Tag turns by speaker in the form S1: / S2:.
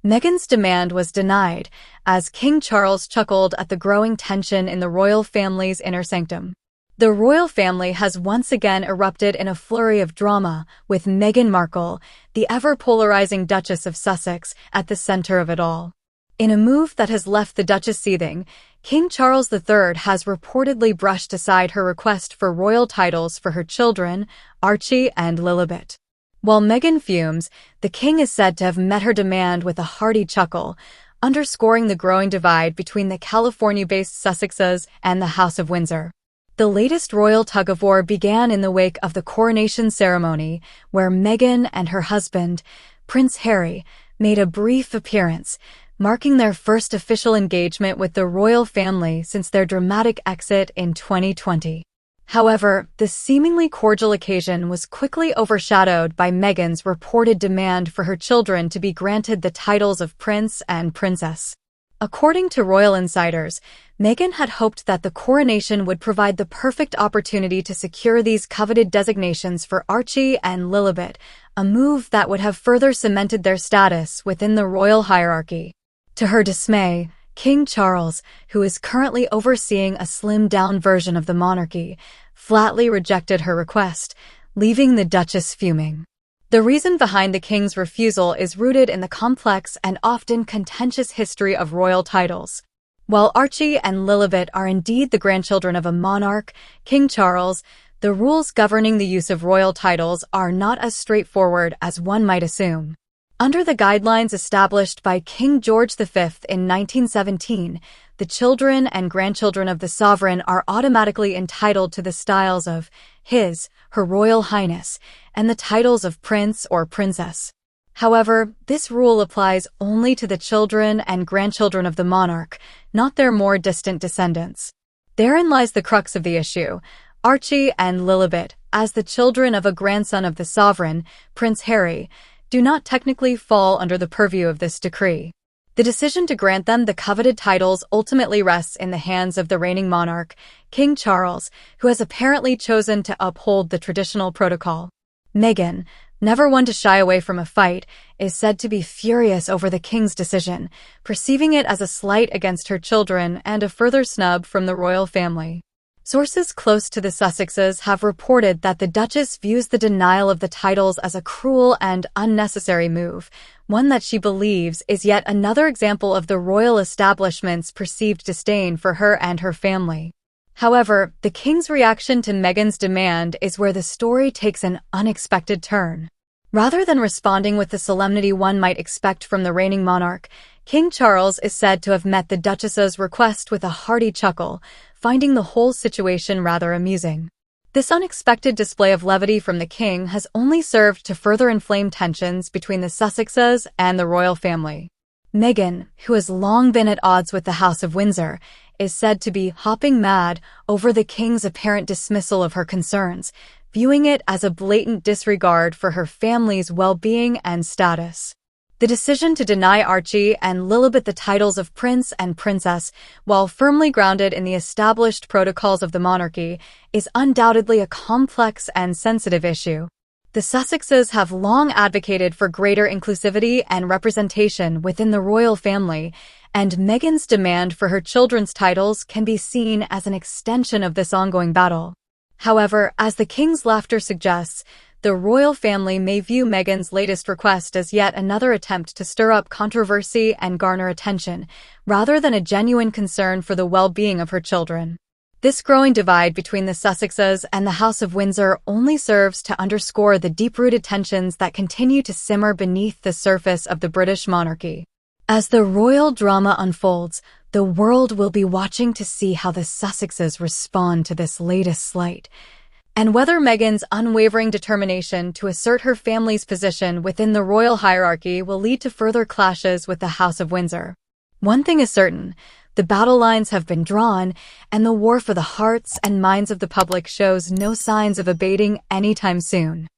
S1: Meghan's demand was denied, as King Charles chuckled at the growing tension in the royal family's inner sanctum. The royal family has once again erupted in a flurry of drama, with Meghan Markle, the ever-polarizing Duchess of Sussex, at the center of it all. In a move that has left the Duchess seething, King Charles III has reportedly brushed aside her request for royal titles for her children, Archie and Lilibet. While Meghan fumes, the king is said to have met her demand with a hearty chuckle, underscoring the growing divide between the California-based Sussexes and the House of Windsor. The latest royal tug-of-war began in the wake of the coronation ceremony, where Meghan and her husband, Prince Harry, made a brief appearance, marking their first official engagement with the royal family since their dramatic exit in 2020. However, the seemingly cordial occasion was quickly overshadowed by Meghan's reported demand for her children to be granted the titles of prince and princess. According to royal insiders, Meghan had hoped that the coronation would provide the perfect opportunity to secure these coveted designations for Archie and Lilibet, a move that would have further cemented their status within the royal hierarchy. To her dismay, King Charles, who is currently overseeing a slimmed-down version of the monarchy, flatly rejected her request, leaving the Duchess fuming. The reason behind the king's refusal is rooted in the complex and often contentious history of royal titles. While Archie and Lilibet are indeed the grandchildren of a monarch, King Charles, the rules governing the use of royal titles are not as straightforward as one might assume. Under the guidelines established by King George V in 1917, the children and grandchildren of the sovereign are automatically entitled to the styles of Her Royal Highness, and the titles of Prince or Princess. However, this rule applies only to the children and grandchildren of the monarch, not their more distant descendants. Therein lies the crux of the issue. Archie and Lilibet, as the children of a grandson of the sovereign, Prince Harry, do not technically fall under the purview of this decree. The decision to grant them the coveted titles ultimately rests in the hands of the reigning monarch, King Charles, who has apparently chosen to uphold the traditional protocol. Meghan, never one to shy away from a fight, is said to be furious over the king's decision, perceiving it as a slight against her children and a further snub from the royal family. Sources close to the Sussexes have reported that the Duchess views the denial of the titles as a cruel and unnecessary move, one that she believes is yet another example of the royal establishment's perceived disdain for her and her family. However, the king's reaction to Meghan's demand is where the story takes an unexpected turn. Rather than responding with the solemnity one might expect from the reigning monarch, King Charles is said to have met the Duchess's request with a hearty chuckle, finding the whole situation rather amusing. This unexpected display of levity from the king has only served to further inflame tensions between the Sussexes and the royal family. Meghan, who has long been at odds with the House of Windsor, is said to be hopping mad over the king's apparent dismissal of her concerns, viewing it as a blatant disregard for her family's well-being and status. The decision to deny Archie and Lilibet the titles of prince and princess, while firmly grounded in the established protocols of the monarchy, is undoubtedly a complex and sensitive issue. The Sussexes have long advocated for greater inclusivity and representation within the royal family, and Meghan's demand for her children's titles can be seen as an extension of this ongoing battle. However, as the king's laughter suggests, the royal family may view Meghan's latest request as yet another attempt to stir up controversy and garner attention, rather than a genuine concern for the well-being of her children. This growing divide between the Sussexes and the House of Windsor only serves to underscore the deep-rooted tensions that continue to simmer beneath the surface of the British monarchy. As the royal drama unfolds, the world will be watching to see how the Sussexes respond to this latest slight, and whether Meghan's unwavering determination to assert her family's position within the royal hierarchy will lead to further clashes with the House of Windsor. One thing is certain, the battle lines have been drawn, and the war for the hearts and minds of the public shows no signs of abating anytime soon.